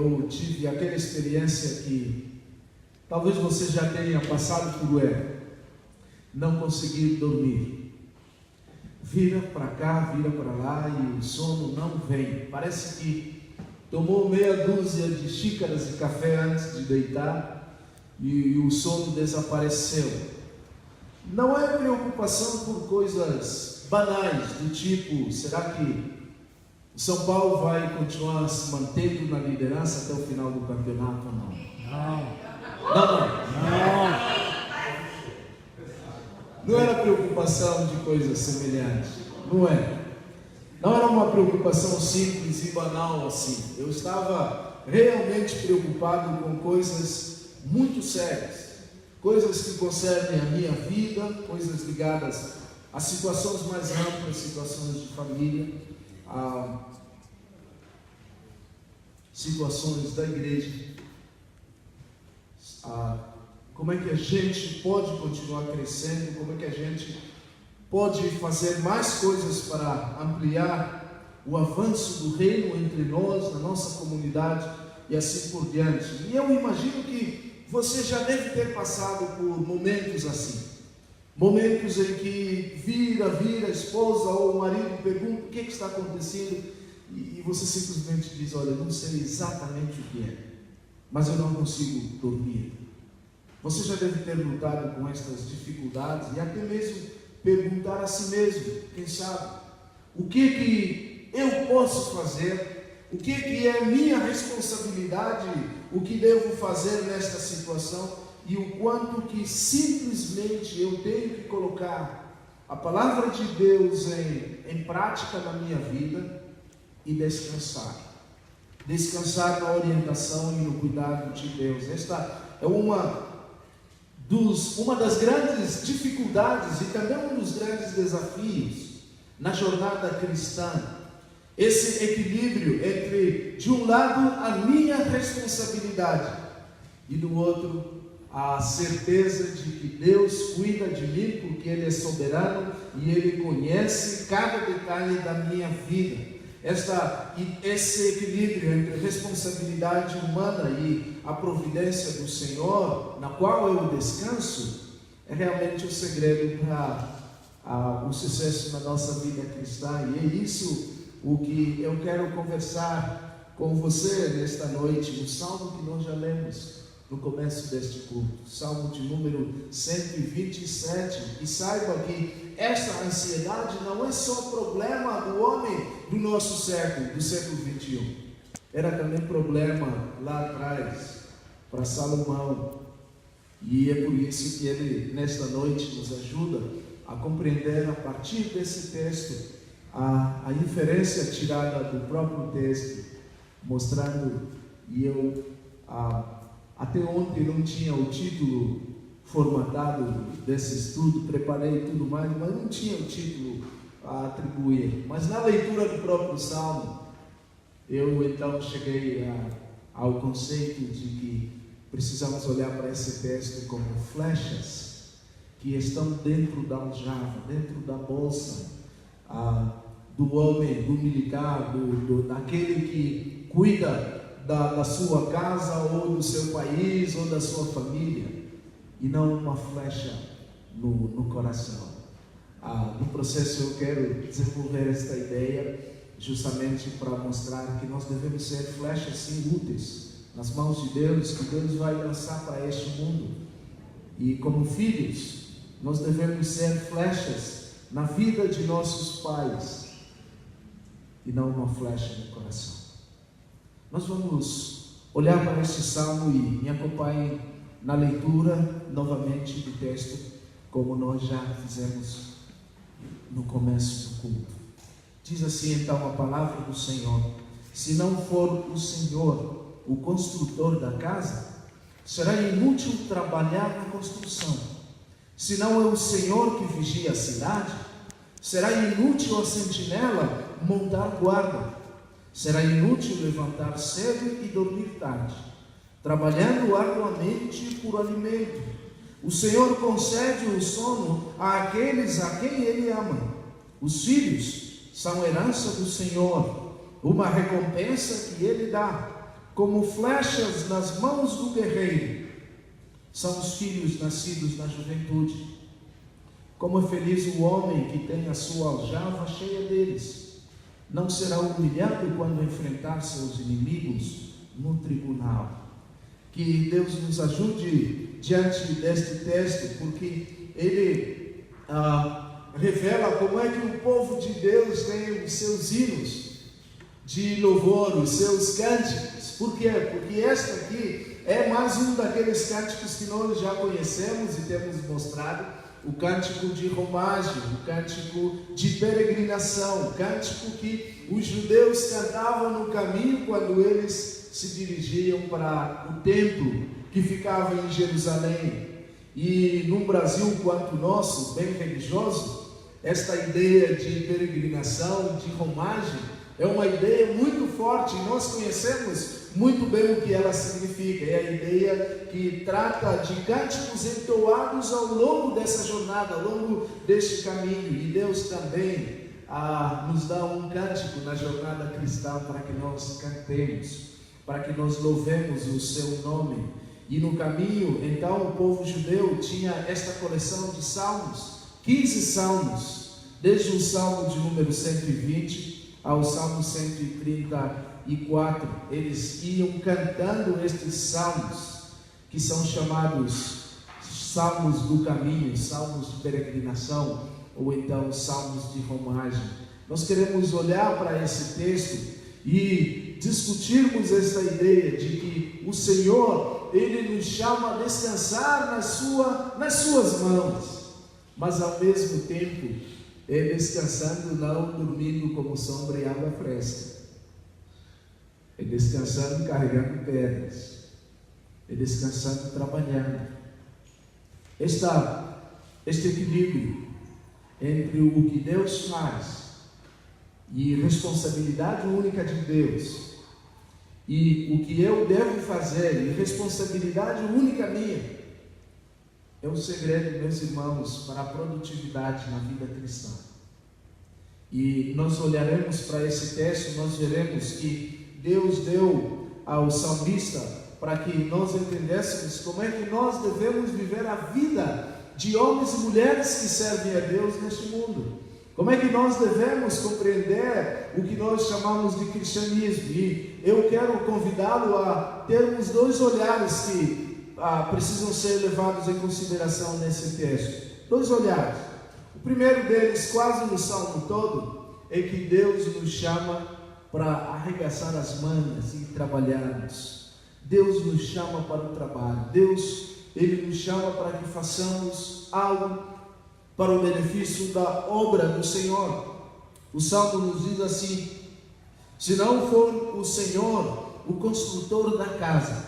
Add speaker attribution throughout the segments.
Speaker 1: eu tive aquela experiência que talvez você já tenha passado por ela. Não conseguir dormir. Vira para cá, vira para lá e o sono não vem. Parece que tomou meia dúzia de xícaras de café antes de deitar e o sono desapareceu. Não é preocupação por coisas banais, do tipo, será que o São Paulo vai continuar se mantendo na liderança até o final do campeonato ou não? Não era preocupação de coisas semelhantes, não é. Não era uma preocupação simples e banal assim. Eu estava realmente preocupado com coisas muito sérias, coisas que concernem a minha vida, coisas ligadas a situações mais amplas, situações de família, a situações da igreja, como é que a gente pode continuar crescendo, como é que a gente pode fazer mais coisas para ampliar o avanço do reino entre nós, na nossa comunidade e assim por diante. E eu imagino que você já deve ter passado por momentos assim, momentos em que vira a esposa ou o marido pergunta o que está acontecendo e você simplesmente diz, olha, não sei exatamente o que é, mas eu não consigo dormir. Você já deve ter lutado com estas dificuldades e até mesmo perguntar a si mesmo, quem sabe, o que eu posso fazer, o que é minha responsabilidade, o que devo fazer nesta situação e o quanto que simplesmente eu tenho que colocar a palavra de Deus em prática na minha vida e descansar na orientação e no cuidado de Deus. Esta é uma das grandes dificuldades e também um dos grandes desafios na jornada cristã, esse equilíbrio entre, de um lado, a minha responsabilidade e do outro, a certeza de que Deus cuida de mim porque Ele é soberano e Ele conhece cada detalhe da minha vida. Esse equilíbrio entre responsabilidade humana e a providência do Senhor, na qual eu descanso, é realmente o segredo para o sucesso na nossa vida cristã. E é isso o que eu quero conversar com você nesta noite, no salmo que nós já lemos no começo deste culto, salmo de número 127. E saiba que essa ansiedade não é só problema do homem do nosso século, do século 21. Era também problema lá atrás para Salomão. E é por isso que ele, nesta noite, nos ajuda a compreender a partir desse texto a inferência tirada do próprio texto, mostrando, e eu até ontem não tinha o título formatado desse estudo, preparei tudo mais, mas não tinha o título a atribuir. Mas na leitura do próprio Salmo, eu então cheguei ao conceito de que precisamos olhar para esse texto como flechas que estão dentro da aljava, dentro da bolsa do homem, do militar, daquele que cuida da sua casa ou do seu país ou da sua família, e não uma flecha no coração. No processo eu quero desenvolver esta ideia justamente para mostrar que nós devemos ser flechas sim úteis nas mãos de Deus, que Deus vai lançar para este mundo. E como filhos, nós devemos ser flechas na vida de nossos pais e não uma flecha no coração. Nós vamos olhar para este salmo e me acompanhem na leitura novamente do texto, como nós já fizemos no começo do culto. Diz assim então a palavra do Senhor: se não for o Senhor o construtor da casa, será inútil trabalhar na construção. Se não é o Senhor que vigia a cidade, será inútil a sentinela montar guarda. Será inútil levantar cedo e dormir tarde, trabalhando arduamente por alimento. O Senhor concede o sono àqueles a quem Ele ama. Os filhos são herança do Senhor, uma recompensa que Ele dá. como flechas nas mãos do guerreiro, são os filhos nascidos na juventude. Como é feliz o homem que tem a sua aljava cheia deles. Não será humilhado quando enfrentar seus inimigos no tribunal. Que Deus nos ajude diante deste texto, porque ele revela como é que o povo de Deus tem os seus hinos de louvor, os seus cânticos. Por quê? Porque esta aqui é mais um daqueles cânticos que nós já conhecemos e temos mostrado. O cântico de romagem, o cântico de peregrinação, o cântico que os judeus cantavam no caminho quando eles se dirigiam para o templo que ficava em Jerusalém. E num Brasil quanto o nosso, bem religioso, esta ideia de peregrinação, de romagem, é uma ideia muito forte, e nós conhecemos muito bem o que ela significa. É a ideia que trata de cânticos entoados ao longo dessa jornada, ao longo deste caminho. E Deus também nos dá um cântico na jornada cristã para que nós cantemos, para que nós louvemos o seu nome. E no caminho, então, o povo judeu tinha esta coleção de salmos, 15 salmos, desde o salmo de número 120 ao salmo 134, eles iam cantando estes salmos, que são chamados salmos do caminho, salmos de peregrinação, ou então salmos de romagem. Nós queremos olhar para esse texto e discutirmos esta ideia de que o Senhor, Ele nos chama a descansar nas suas mãos, mas ao mesmo tempo, descansando, não dormindo como sombra e água fresca, descansando carregando pedras, descansando trabalhando. Este equilíbrio entre o que Deus faz e responsabilidade única de Deus, e o que eu devo fazer e responsabilidade única minha, é o segredo, meus irmãos, para a produtividade na vida cristã. E nós olharemos para esse texto, nós veremos que Deus deu ao salmista para que nós entendêssemos como é que nós devemos viver a vida de homens e mulheres que servem a Deus neste mundo. Como é que nós devemos compreender o que nós chamamos de cristianismo. E eu quero convidá-lo a termos dois olhares que precisam ser levados em consideração nesse texto. Dois olhares. O primeiro deles, quase no salmo todo, é que Deus nos chama para arregaçar as mangas e trabalharmos. Deus nos chama para o trabalho. Deus, Ele nos chama para que façamos algo para o benefício da obra do Senhor. O salmo nos diz assim: se não for o Senhor o construtor da casa,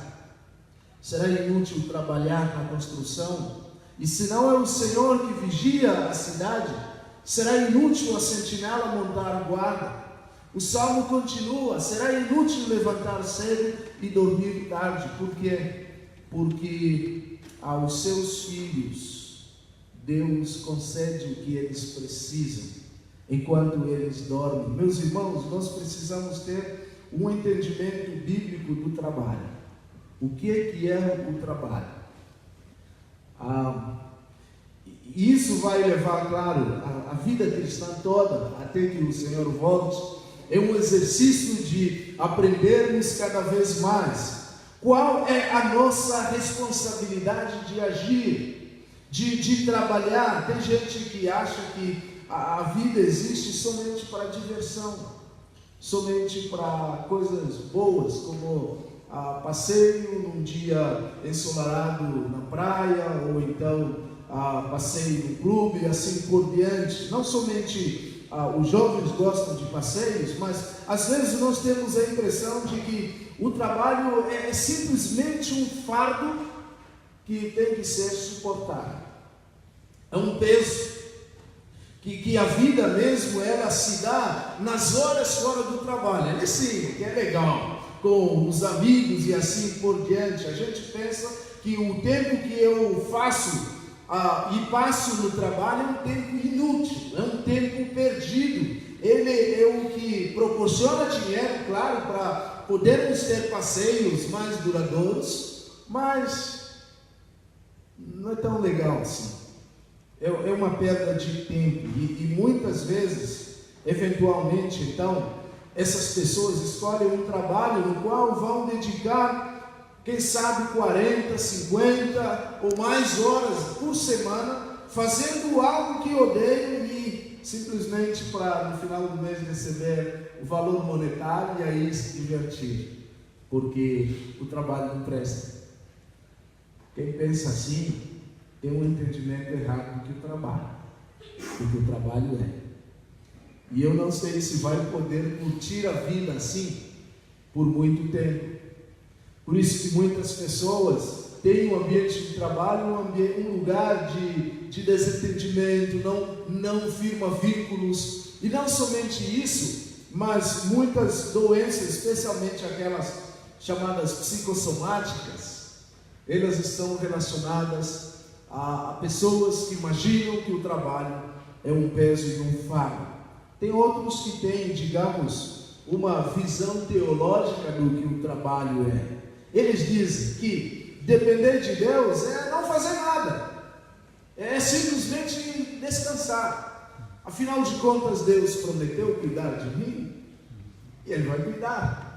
Speaker 1: será inútil trabalhar na construção. E se não é o Senhor que vigia a cidade, será inútil a sentinela montar guarda. O salmo continua: será inútil levantar cedo e dormir tarde. Por quê? Porque aos seus filhos Deus concede o que eles precisam enquanto eles dormem. Meus irmãos, nós precisamos ter um entendimento bíblico do trabalho. O que é o trabalho? Isso vai levar, claro, a vida cristã toda, até que o Senhor volte. É um exercício de aprendermos cada vez mais qual é a nossa responsabilidade de agir, de trabalhar. Tem gente que acha que a vida existe somente para diversão, somente para coisas boas, como passeio num dia ensolarado na praia, ou então passeio no clube, assim por diante. Não somente os jovens gostam de passeios, mas às vezes nós temos a impressão de que o trabalho é simplesmente um fardo que tem que ser suportado. É um peso que a vida mesmo ela se dá nas horas fora do trabalho. É sim, que é legal, com os amigos e assim por diante. A gente pensa que o tempo que eu faço e passo no trabalho é um tempo inútil, é um tempo perdido. Ele é o que proporciona dinheiro, claro, para podemos ter passeios mais duradouros, mas não é tão legal assim. É uma perda de tempo e muitas vezes, eventualmente, então, essas pessoas escolhem um trabalho no qual vão dedicar, quem sabe, 40, 50 ou mais horas por semana, fazendo algo que odeiam e simplesmente para no final do mês receber o valor monetário e aí se divertir, porque o trabalho não presta. Quem pensa assim tem um entendimento errado do que o trabalho é. E eu não sei se vai poder curtir a vida assim por muito tempo. Por isso que muitas pessoas têm um ambiente de trabalho, um lugar de desentendimento, não firma vínculos. E não somente isso, mas muitas doenças, especialmente aquelas chamadas psicossomáticas, elas estão relacionadas a pessoas que imaginam que o trabalho é um peso e um fardo. Tem outros que têm, digamos, uma visão teológica do que o trabalho é. Eles dizem que depender de Deus é não fazer nada, é simplesmente descansar. Afinal de contas, Deus prometeu cuidar de mim e Ele vai cuidar.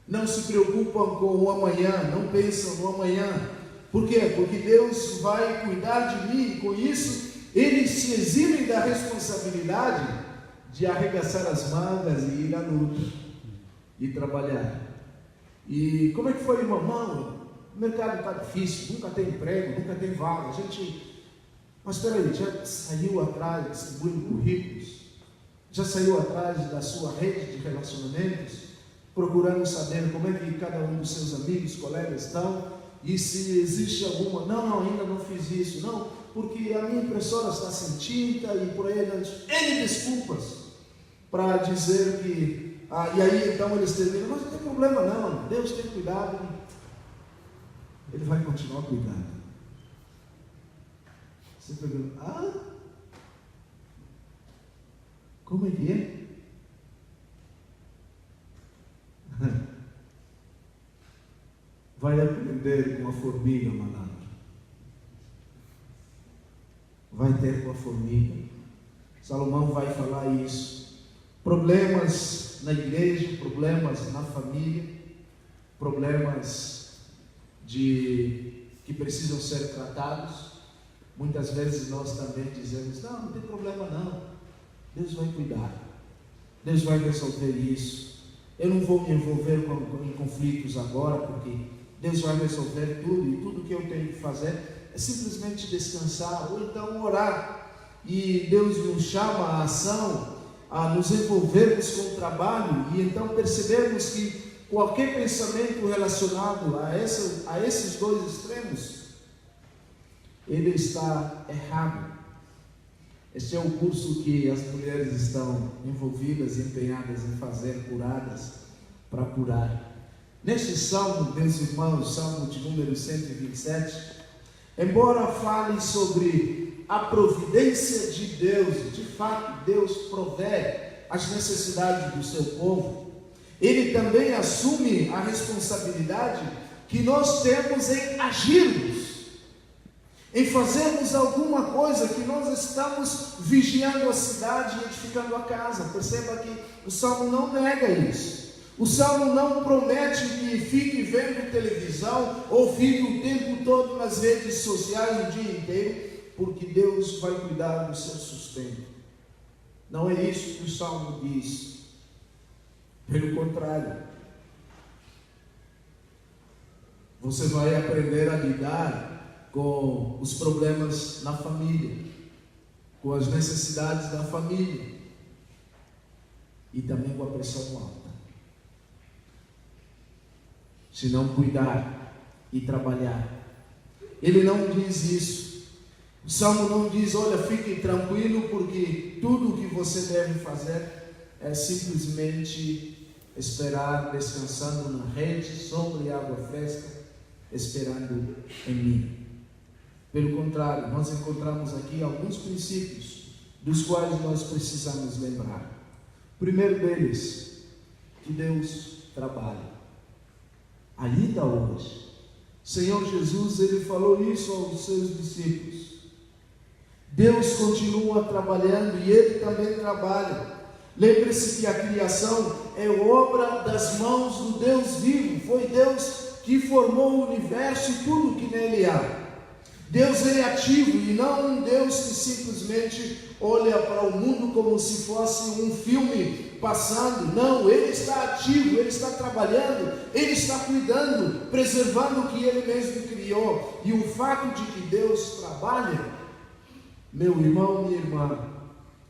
Speaker 1: Não se preocupam com o amanhã, não pensam no amanhã. Por quê? Porque Deus vai cuidar de mim, e com isso eles se eximem da responsabilidade de arregaçar as mangas e ir à luta e trabalhar. E como é que foi, irmão? O mercado está difícil, nunca tem emprego, nunca tem vaga. Mas espera aí, já saiu atrás distribuindo currículos? Já saiu atrás da sua rede de relacionamentos, procurando saber como é que cada um dos seus amigos, colegas estão? E se existe alguma? Não, ainda não fiz isso. Não, porque a minha impressora está sem tinta e por aí N desculpas para dizer que... e aí então eles terminam, mas não tem problema não, Deus tem cuidado, Ele vai continuar cuidando. Você pergunta, como é que é? Vai aprender com a formiga, malandro. Vai ter com a formiga. Salomão vai falar isso. Problemas na igreja, problemas na família, problemas que precisam ser tratados. Muitas vezes nós também dizemos, não tem problema não, Deus vai cuidar, Deus vai resolver isso, eu não vou me envolver em conflitos agora, porque Deus vai resolver tudo, e tudo que eu tenho que fazer é simplesmente descansar, ou então orar, e Deus nos chama à ação, a nos envolvermos com o trabalho, e então percebermos que qualquer pensamento relacionado a esses dois extremos, ele está errado. Este é o curso que as mulheres estão envolvidas e empenhadas em fazer, curadas, para curar. Neste salmo, meus irmãos, salmo de número 127, embora fale sobre a providência de Deus, de fato Deus provê as necessidades do seu povo, Ele também assume a responsabilidade que nós temos em agirmos, em fazermos alguma coisa, que nós estamos vigiando a cidade e edificando a casa. Perceba que o Salmo não nega isso. O Salmo não promete que fique vendo televisão ou fique o tempo todo nas redes sociais o dia inteiro, porque Deus vai cuidar do seu sustento. Não é isso que o Salmo diz. Pelo contrário, você vai aprender a lidar com os problemas na família, com as necessidades da família e também com a pressão alta. Se não cuidar e trabalhar. Ele não diz isso. O Salmo não diz, olha, fique tranquilo, porque tudo o que você deve fazer é simplesmente esperar, descansando na rede, sombra e água fresca, esperando em mim. Pelo contrário, nós encontramos aqui alguns princípios dos quais nós precisamos lembrar. O primeiro deles, que Deus trabalha. ainda hoje. O Senhor Jesus, Ele falou isso aos seus discípulos. Deus continua trabalhando e Ele também trabalha. Lembre-se que a criação é obra das mãos do Deus vivo. Foi Deus que formou o universo e tudo que nele há. Deus, Ele é ativo e não um Deus que simplesmente olha para o mundo como se fosse um filme passando. Não, Ele está ativo, Ele está trabalhando, Ele está cuidando, preservando o que Ele mesmo criou. E o fato de que Deus trabalha, meu irmão, minha irmã,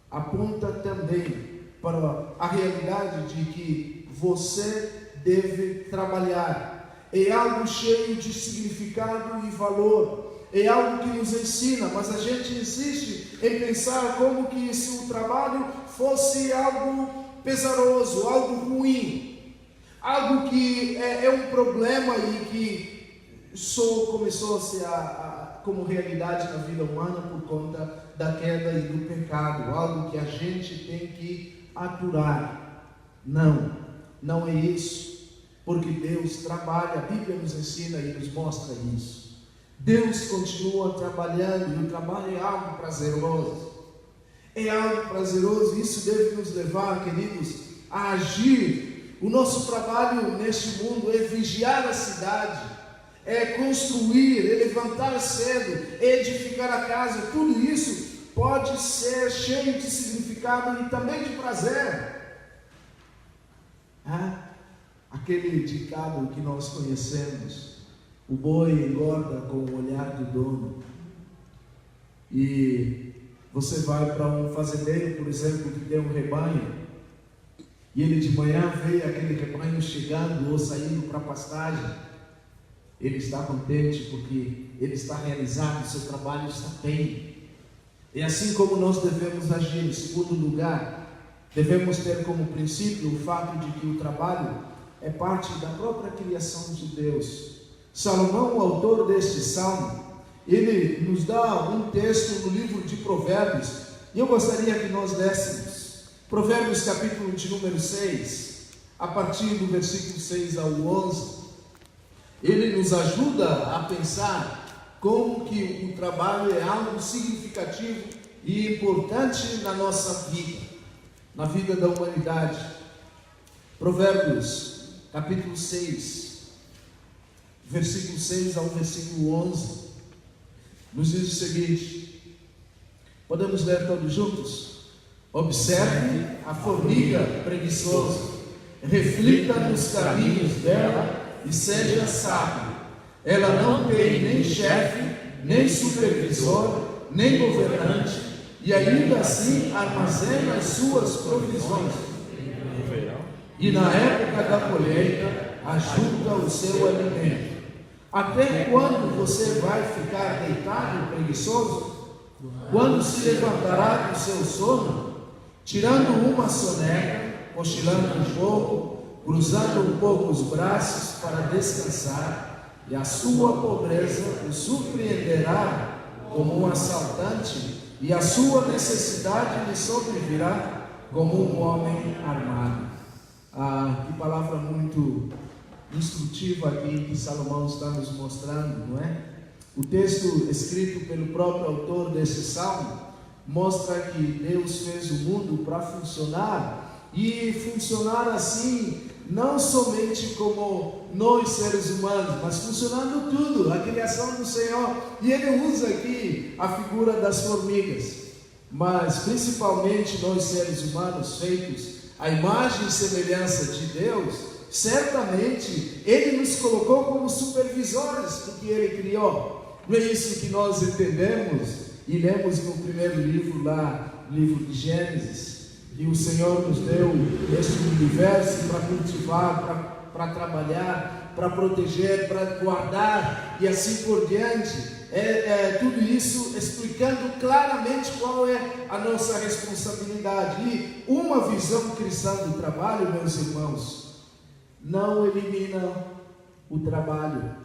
Speaker 1: aponta também para a realidade de que você deve trabalhar. É algo cheio de significado e valor. É algo que nos ensina, mas a gente insiste em pensar como que se o trabalho fosse algo pesaroso, algo ruim, algo que é um problema e que só começou a ser como realidade na vida humana por conta da queda e do pecado, algo que a gente tem que aturar. Não é isso, porque Deus trabalha, a Bíblia nos ensina e nos mostra isso. Deus continua trabalhando e o trabalho é algo prazeroso. É algo prazeroso, isso deve nos levar, queridos, a agir. O nosso trabalho neste mundo é vigiar a cidade, é construir, é levantar cedo, é edificar a casa. Tudo isso pode ser cheio de significado e também de prazer. Aquele ditado que nós conhecemos: o boi engorda com o olhar do dono. E você vai para um fazendeiro, por exemplo, que tem um rebanho, e ele de manhã vê aquele rebanho chegando ou saindo para a pastagem. Ele está contente porque ele está realizado, o seu trabalho está bem. E assim como nós devemos agir. Em segundo lugar, devemos ter como princípio o fato de que o trabalho é parte da própria criação de Deus. Salomão, o autor deste salmo, ele nos dá um texto no livro de Provérbios, e eu gostaria que nós lêssemos Provérbios capítulo de número 6, a partir do versículo 6 ao 11. Ele nos ajuda a pensar como que o trabalho é algo significativo e importante na nossa vida, na vida da humanidade. Provérbios capítulo 6, versículo 6 ao versículo 11, nos diz o seguinte, podemos ler todos juntos? Observe a formiga preguiçosa, reflita nos caminhos dela e seja sábio. Ela não tem nem chefe, nem supervisor, nem governante, e ainda assim armazena as suas provisões. E na época da colheita, ajunta o seu alimento. Até quando você vai ficar deitado preguiçoso? Quando se levantará do seu sono, tirando uma soneca, cochilando um pouco, cruzando um pouco os braços para descansar, e a sua pobreza o surpreenderá como um assaltante, e a sua necessidade lhe sobrevirá como um homem armado. Que palavra muito instrutiva aqui que Salomão está nos mostrando, não é? O texto escrito pelo próprio autor desse salmo mostra que Deus fez o mundo para funcionar, e funcionar assim, não somente como nós seres humanos, mas funcionando tudo, a criação do Senhor. E ele usa aqui a figura das formigas, mas principalmente nós seres humanos feitos à imagem e semelhança de Deus. Certamente Ele nos colocou como supervisores do que Ele criou. Não é isso que nós entendemos e lemos no primeiro livro lá, livro de Gênesis, que o Senhor nos deu este universo para cultivar, para trabalhar, para proteger, para guardar e assim por diante. Tudo isso explicando claramente qual é a nossa responsabilidade. E uma visão cristã do trabalho, meus irmãos, não elimina o trabalho,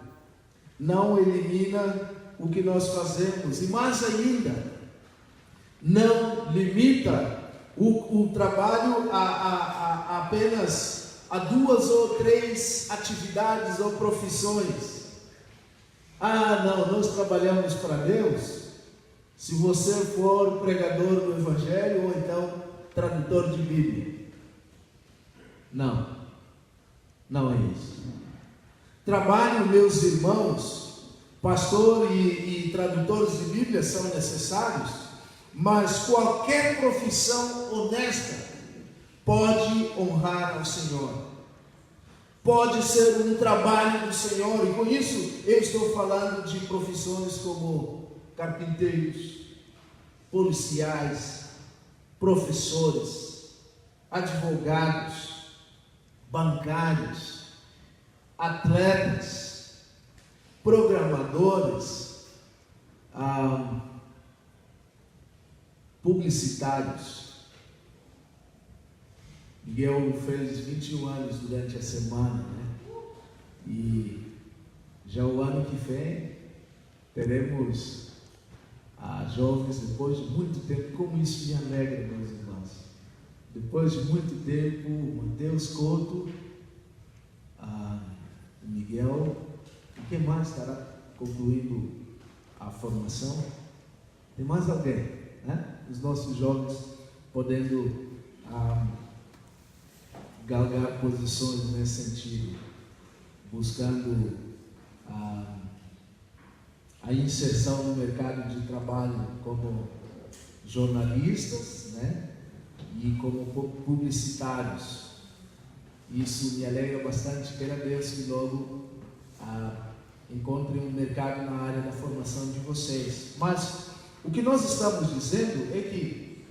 Speaker 1: não elimina o que nós fazemos, e mais ainda, não limita o trabalho a apenas a 2 ou 3 atividades ou profissões. Não, nós trabalhamos para Deus se você for pregador do Evangelho ou então tradutor de Bíblia. Não é isso. Trabalho, meus irmãos, pastor e tradutores de Bíblia são necessários, mas qualquer profissão honesta pode honrar ao Senhor, pode ser um trabalho do Senhor, e com isso eu estou falando de profissões como carpinteiros, policiais, professores, advogados, bancários, atletas, programadores, publicitários. Miguel fez 21 anos durante a semana, né? E já o ano que vem teremos jovens, depois de muito tempo. Como isso me alegra, meus irmãos. Depois de muito tempo, Mateus Couto, o Miguel, e quem mais estará concluindo a formação? Tem mais alguém, né? Os nossos jovens podendo galgar posições nesse sentido, buscando a inserção no mercado de trabalho como jornalistas, né? E como publicitários. Isso me alegra bastante. Quero a Deus que logo encontrem um mercado na área da formação de vocês. Mas o que nós estamos dizendo é que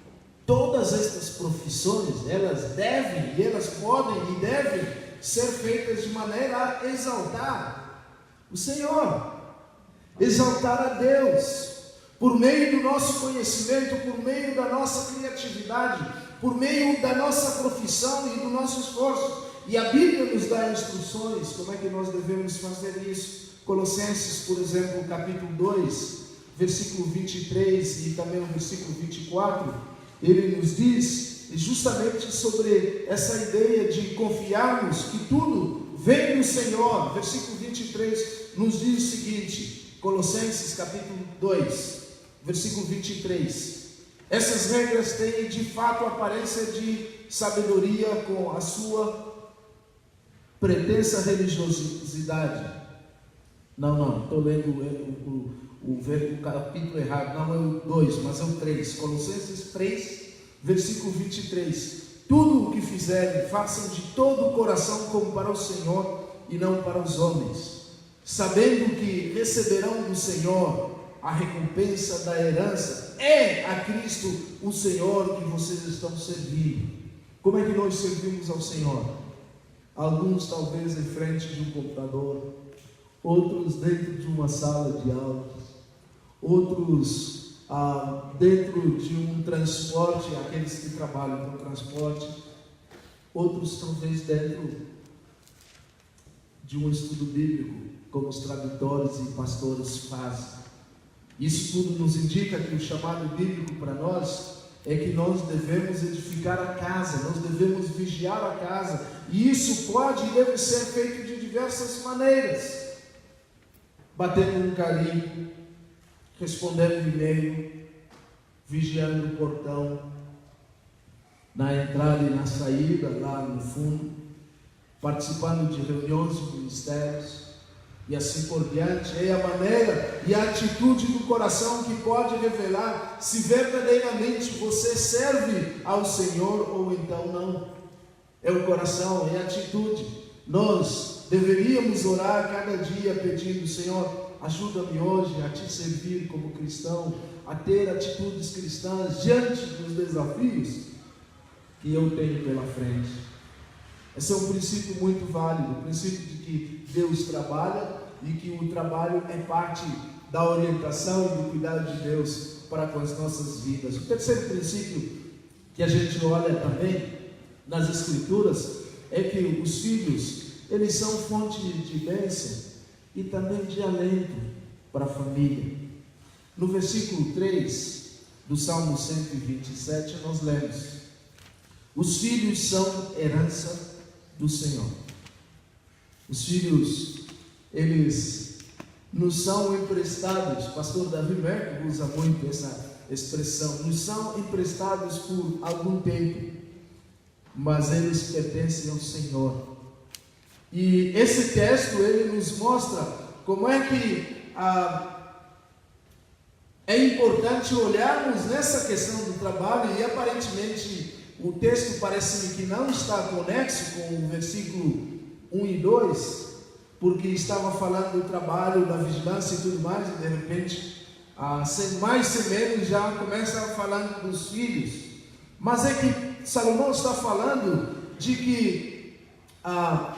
Speaker 1: todas estas profissões, elas devem, e elas podem e devem ser feitas de maneira a exaltar o Senhor, exaltar a Deus, por meio do nosso conhecimento, por meio da nossa criatividade, por meio da nossa profissão e do nosso esforço. E a Bíblia nos dá instruções como é que nós devemos fazer isso. Colossenses, por exemplo, capítulo 2, versículo 23 e também o versículo 24, ele nos diz justamente sobre essa ideia de confiarmos que tudo vem do Senhor. Versículo 23 nos diz o seguinte, Colossenses capítulo 2, versículo 23: essas regras têm de fato aparência de sabedoria com a sua pretensa religiosidade. Não, estou lendo o capítulo errado, não é o 2, mas é o 3, Colossenses 3, versículo 23, tudo o que fizerem, façam de todo o coração como para o Senhor e não para os homens, sabendo que receberão do Senhor a recompensa da herança, é a Cristo o Senhor que vocês estão servindo. Como é que nós servimos ao Senhor? Alguns talvez em frente de um computador, outros dentro de uma sala de aulas, outros dentro de um transporte, aqueles que trabalham no transporte, outros talvez dentro de um estudo bíblico, como os tradutores e pastores fazem. Isso tudo nos indica que o chamado bíblico para nós é que nós devemos edificar a casa, nós devemos vigiar a casa, e isso pode e deve ser feito de diversas maneiras: batendo um carimbo, respondendo e-mail, vigiando o portão, na entrada e na saída, lá no fundo, participando de reuniões de ministérios, e assim por diante. É a maneira e a atitude do coração que pode revelar se verdadeiramente você serve ao Senhor ou então não. É o coração, é a atitude. Nós deveríamos orar cada dia pedindo: Senhor, ajuda-me hoje a te servir como cristão, a ter atitudes cristãs diante dos desafios que eu tenho pela frente. Esse é um princípio muito válido, o princípio de que Deus trabalha e que o trabalho é parte da orientação e do cuidado de Deus para com as nossas vidas. O terceiro princípio que a gente olha também nas Escrituras é que os filhos, eles são fonte de bênção e também de alento para a família. No versículo 3 do Salmo 127 nós lemos: os filhos são herança do Senhor. Os filhos, eles nos são emprestados. Pastor Davi Merck usa muito essa expressão, nos são emprestados por algum tempo, mas eles pertencem ao Senhor. E esse texto, ele nos mostra como é que é importante olharmos nessa questão do trabalho. E aparentemente o texto parece-me que não está conexo com o versículo 1 e 2, porque estava falando do trabalho, da vigilância e tudo mais, e de repente, sem mais sem menos, já começa falando dos filhos. Mas é que Salomão está falando de que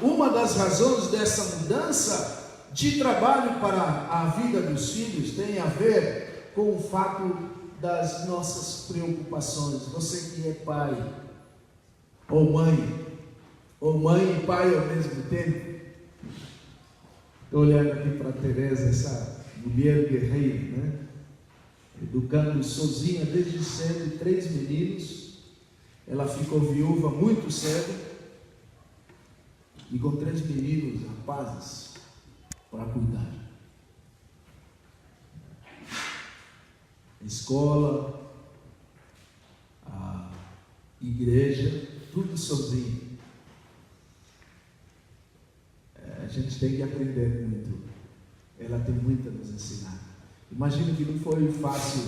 Speaker 1: uma das razões dessa mudança de trabalho para a vida dos filhos tem a ver com o fato das nossas preocupações. Você que é pai ou mãe e pai ao mesmo tempo. Estou olhando aqui para a Teresa, essa mulher guerreira, né? Educando sozinha desde cedo 3 meninos. Ela ficou viúva muito cedo e com 3 meninos rapazes para cuidar. Escola, a igreja, tudo sozinho. A gente tem que aprender muito. Ela tem muito a nos ensinar. Imagino que não foi fácil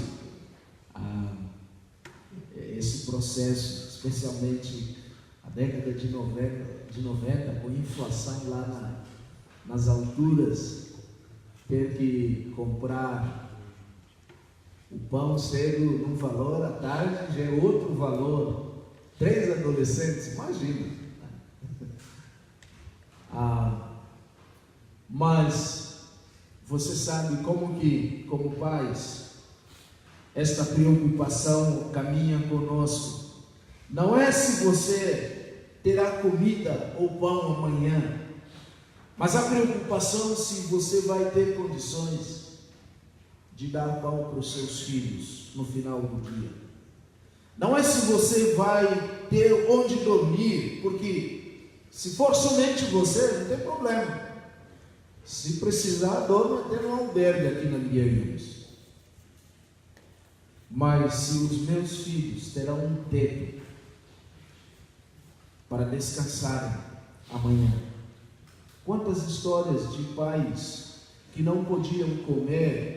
Speaker 1: esse processo, especialmente a década de 90, com inflação lá nas alturas, ter que comprar o pão cedo num valor, à tarde já é outro valor. 3 adolescentes, imagina. Mas você sabe como que, como pais, esta preocupação caminha conosco. Não é se você terá comida ou pão amanhã, mas a preocupação se você vai ter condições de dar pão para os seus filhos no final do dia. Não é se você vai ter onde dormir, porque se for somente você, não tem problema. Se precisar, dorme até no albergue aqui na Guilhermes. Mas se os meus filhos terão um teto para descansarem amanhã. Quantas histórias de pais que não podiam comer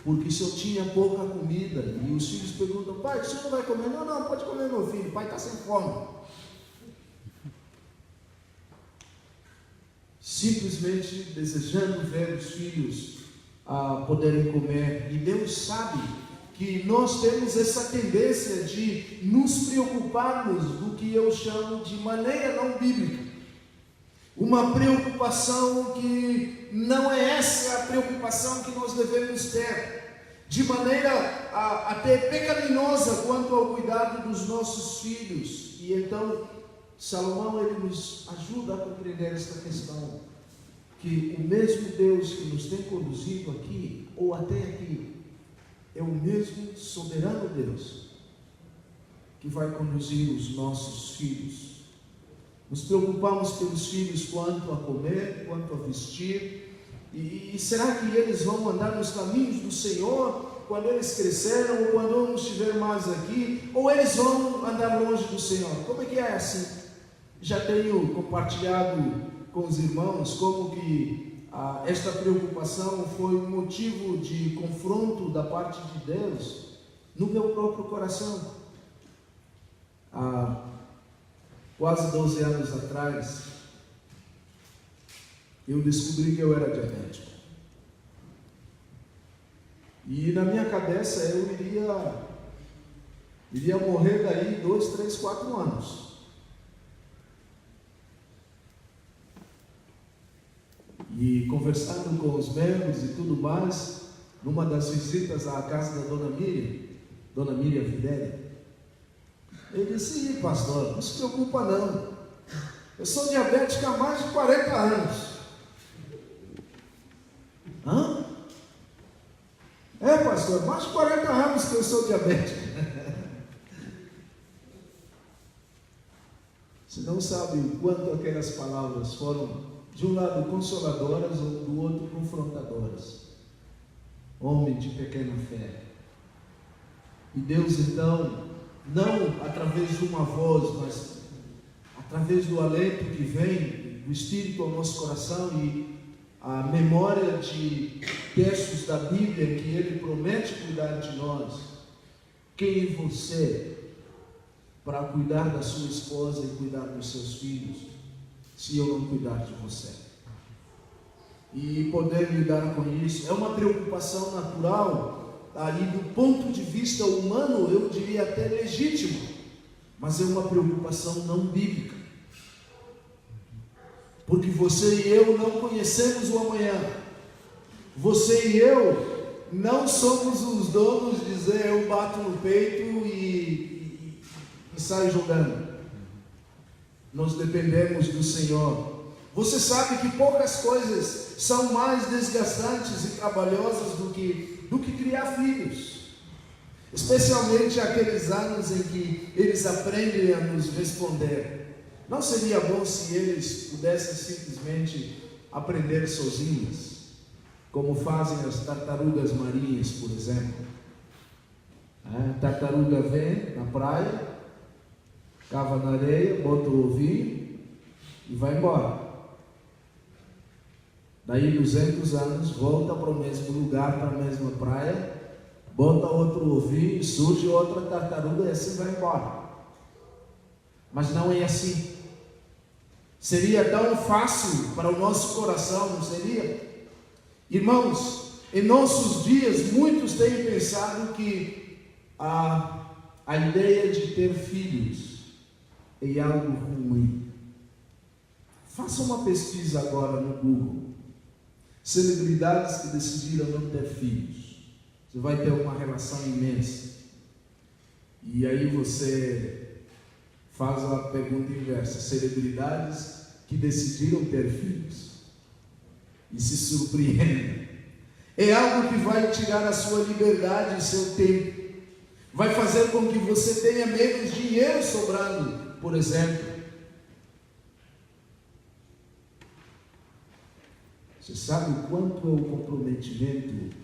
Speaker 1: porque só tinha pouca comida, e os filhos perguntam: pai, o senhor não vai comer? Não, pode comer, meu filho, o pai está sem fome. Simplesmente desejando ver os filhos poderem comer. E Deus sabe que nós temos essa tendência de nos preocuparmos do que eu chamo de maneira não bíblica. Uma preocupação que não é essa a preocupação que nós devemos ter, de maneira até pecaminosa quanto ao cuidado dos nossos filhos. E então Salomão, ele nos ajuda a compreender esta questão, que o mesmo Deus que nos tem conduzido aqui, ou até aqui, é o mesmo soberano Deus que vai conduzir os nossos filhos. Nos preocupamos pelos filhos quanto a comer, quanto a vestir, e será que eles vão andar nos caminhos do Senhor quando eles cresceram, ou quando eu não estiver mais aqui, ou eles vão andar longe do Senhor? Como é que é assim? Já tenho compartilhado com os irmãos como que esta preocupação foi um motivo de confronto da parte de Deus no meu próprio coração. Há quase 12 anos atrás, eu descobri que eu era diabético. E na minha cabeça eu iria morrer daí 2, 3, 4 anos. E conversando com os membros e tudo mais, numa das visitas à casa da Dona Miriam Videri, ele disse: pastor, não se preocupa não, eu sou diabético há mais de 40 anos. Hã? É, pastor, mais de 40 anos que eu sou diabético. Senão não sabe o quanto aquelas palavras foram, de um lado, consoladoras, ou do outro, confrontadoras. Homem de pequena fé. E Deus, então, não através de uma voz, mas através do alento que vem do Espírito ao nosso coração e a memória de textos da Bíblia que Ele promete cuidar de nós. Quem é você para cuidar da sua esposa e cuidar dos seus filhos, se eu não cuidar de você? E poder lidar com isso é uma preocupação natural, aí do ponto de vista humano, eu diria até legítimo, mas é uma preocupação não bíblica. Porque você e eu não conhecemos o amanhã. Você e eu não somos os donos de dizer eu bato no peito e saio jogando. Nós dependemos do Senhor. Você sabe que poucas coisas são mais desgastantes e trabalhosas do que criar filhos. Especialmente aqueles anos em que eles aprendem a nos responder. Não seria bom se eles pudessem simplesmente aprender sozinhos, como fazem as tartarugas marinhas, por exemplo. A tartaruga vem na praia, cava na areia, bota o ovinho e vai embora. Daí 200 anos, volta para o mesmo lugar, para a mesma praia, bota outro ovinho, surge outra tartaruga e assim vai embora. Mas não é assim. Seria tão fácil para o nosso coração, não seria? Irmãos, em nossos dias, muitos têm pensado que a ideia de ter filhos é algo ruim. Faça uma pesquisa agora no Google. Celebridades que decidiram não ter filhos. Você vai ter uma relação imensa. E aí você faz a pergunta inversa: celebridades que decidiram ter filhos, e se surpreendem. É algo que vai tirar a sua liberdade e seu tempo, vai fazer com que você tenha menos dinheiro sobrando, por exemplo. Você sabe o quanto é o comprometimento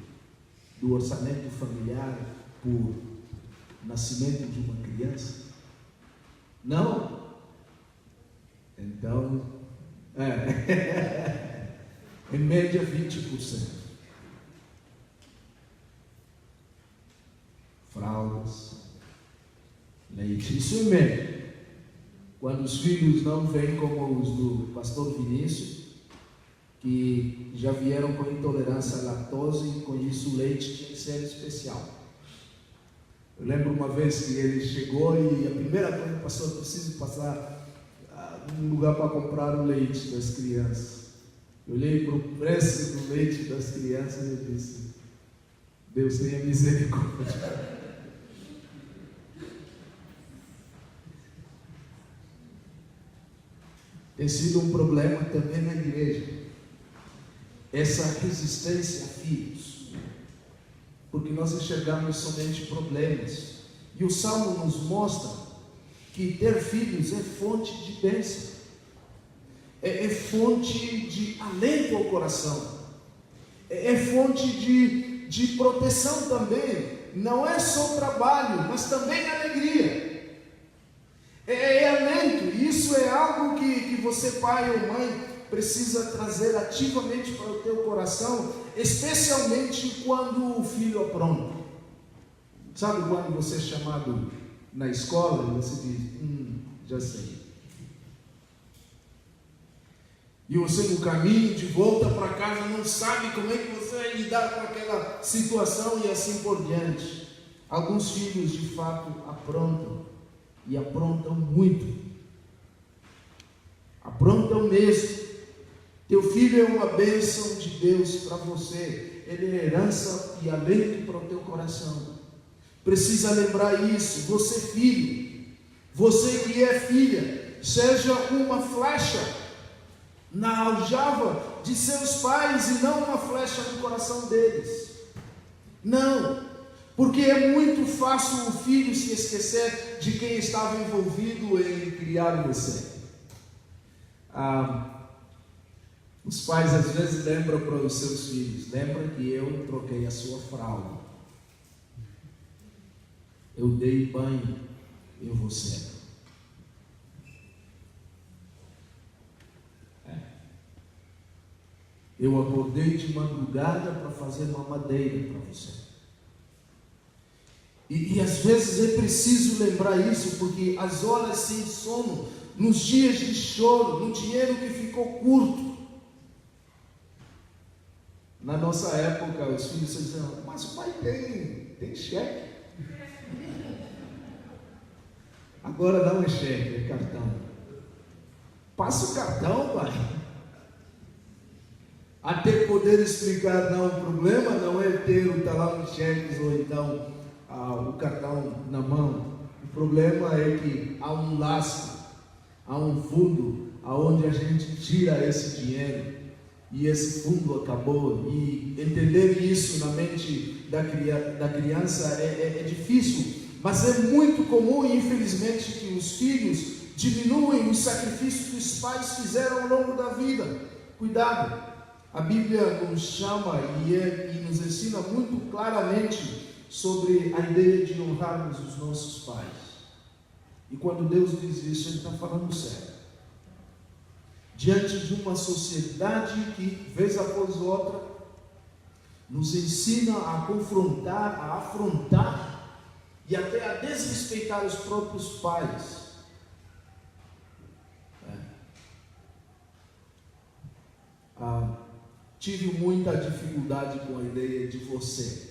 Speaker 1: do orçamento familiar por nascimento de uma criança? Não? Então, em média 20%. Fraldas, leite, isso em média. Quando os filhos não vêm como os do pastor Vinícius, que já vieram com intolerância à lactose e com isso o leite tinha que ser especial. Eu lembro uma vez que ele chegou e a primeira coisa, pastor, preciso passar num lugar para comprar o leite das crianças. Eu olhei para o preço do leite das crianças e eu disse: Deus tenha misericórdia. Tem sido um problema também na igreja, essa resistência a filhos, porque nós enxergamos somente problemas, e o Salmo nos mostra que ter filhos é fonte de bênção, é fonte de alento ao coração, é fonte de proteção também. Não é só trabalho, mas também alegria, é alento. E isso é algo que você, pai ou mãe, precisa trazer ativamente para o teu coração, especialmente quando o filho apronta. Sabe quando você é chamado na escola e você diz: já sei. E você no caminho de volta para casa não sabe como é que você vai lidar com aquela situação e assim por diante. Alguns filhos de fato aprontam, e aprontam muito. Aprontam mesmo. Teu filho é uma bênção de Deus para você. Ele é herança e alento para o teu coração. Precisa lembrar isso. Você filho, você que é filha, seja uma flecha na aljava de seus pais e não uma flecha no coração deles. Não, porque é muito fácil o filho se esquecer de quem estava envolvido em criar você. Os pais às vezes lembram para os seus filhos: lembra que eu troquei a sua fralda, eu dei banho em você. Eu acordei de madrugada para fazer mamadeira para você. E às vezes é preciso lembrar isso, porque as horas sem sono, nos dias de choro, no dinheiro que ficou curto. Na nossa época, os filhos diziam: mas o pai tem cheque. Agora não é cheque, é cartão. Passa o cartão, pai. Até poder explicar: não, o problema não é ter o talão de cheques ou então o cartão na mão. O problema é que há um laço, há um fundo aonde a gente tira esse dinheiro e esse fundo acabou. E entender isso na mente da criança é difícil, mas é muito comum, infelizmente, que os filhos diminuem os sacrifícios que os pais fizeram ao longo da vida. Cuidado! A Bíblia nos chama e nos ensina muito claramente sobre a ideia de honrarmos os nossos pais. E quando Deus diz isso, Ele está falando sério. Diante de uma sociedade que, vez após outra, nos ensina a confrontar, a afrontar e até a desrespeitar os próprios pais. Tive muita dificuldade com a ideia de você.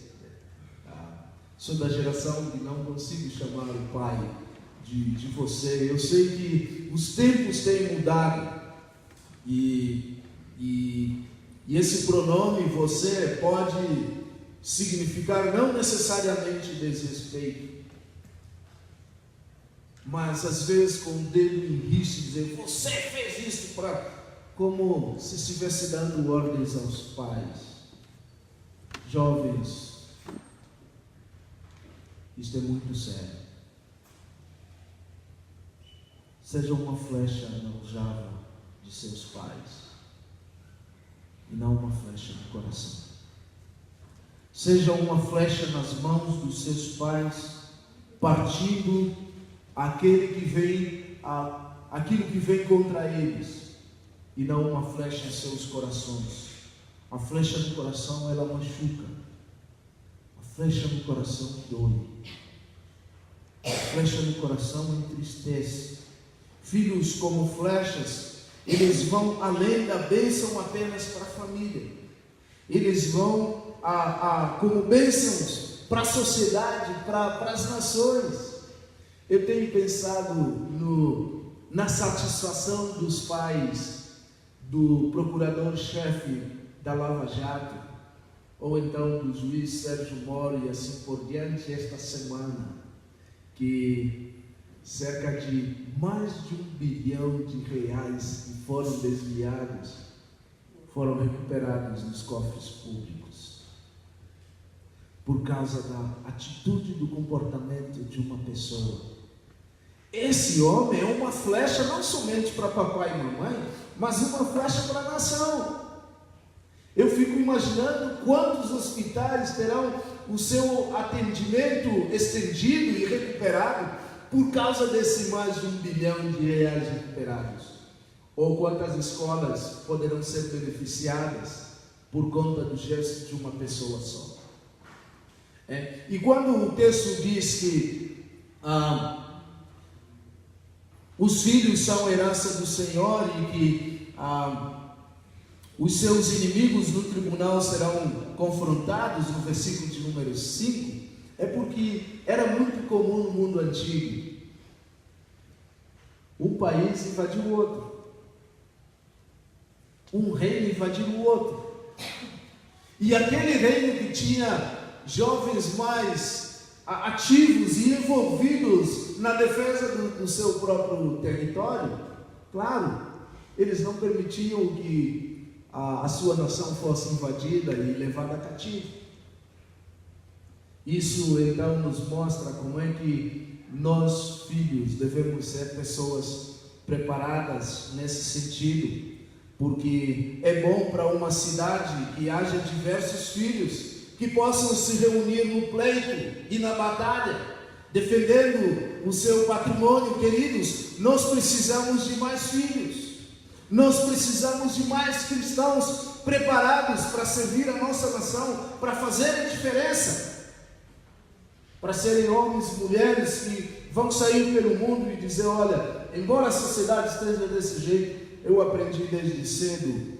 Speaker 1: Sou da geração que não consigo chamar o pai de você. Eu sei que os tempos têm mudado e esse pronome você pode significar não necessariamente desrespeito, mas às vezes com o dedo em riste dizer: você fez isso, como se estivesse dando ordens aos pais. Jovens, isto é muito sério. Seja uma flecha na aljava de seus pais e não uma flecha no coração. Seja uma flecha nas mãos dos seus pais, partindo aquilo que vem contra eles, e não uma flecha em seus corações. A flecha no coração, ela machuca. A flecha no coração dói. A flecha no coração entristece. Filhos como flechas, eles vão além da bênção apenas para a família. Eles vão como bênçãos para a sociedade, para as nações. Eu tenho pensado na satisfação dos pais do procurador-chefe da Lava Jato, ou então do juiz Sérgio Moro e assim por diante, esta semana, que cerca de mais de R$1 bilhão que foram desviados, foram recuperados nos cofres públicos, por causa da atitude, do comportamento de uma pessoa. Esse homem é uma flecha não somente para papai e mamãe, mas uma flecha para a nação. Eu fico imaginando quantos hospitais terão o seu atendimento estendido e recuperado por causa desse mais de R$1 bilhão recuperados. Ou quantas escolas poderão ser beneficiadas por conta do gesto de uma pessoa só. E quando o texto diz que os filhos são herança do Senhor e que os seus inimigos no tribunal serão confrontados, no versículo de número 5, é porque era muito comum no mundo antigo um país invadir o outro, um reino invadir o outro, e aquele reino que tinha jovens mais ativos e envolvidos na defesa do seu próprio território, claro, eles não permitiam que a sua nação fosse invadida e levada cativo. Isso então nos mostra como é que nós, filhos, devemos ser pessoas preparadas nesse sentido, porque é bom para uma cidade que haja diversos filhos que possam se reunir no pleito e na batalha, defendendo o seu patrimônio. Queridos, nós precisamos de mais filhos, nós precisamos de mais cristãos preparados para servir a nossa nação, para fazer a diferença, para serem homens e mulheres que vão sair pelo mundo e dizer: olha, embora a sociedade esteja desse jeito, eu aprendi desde cedo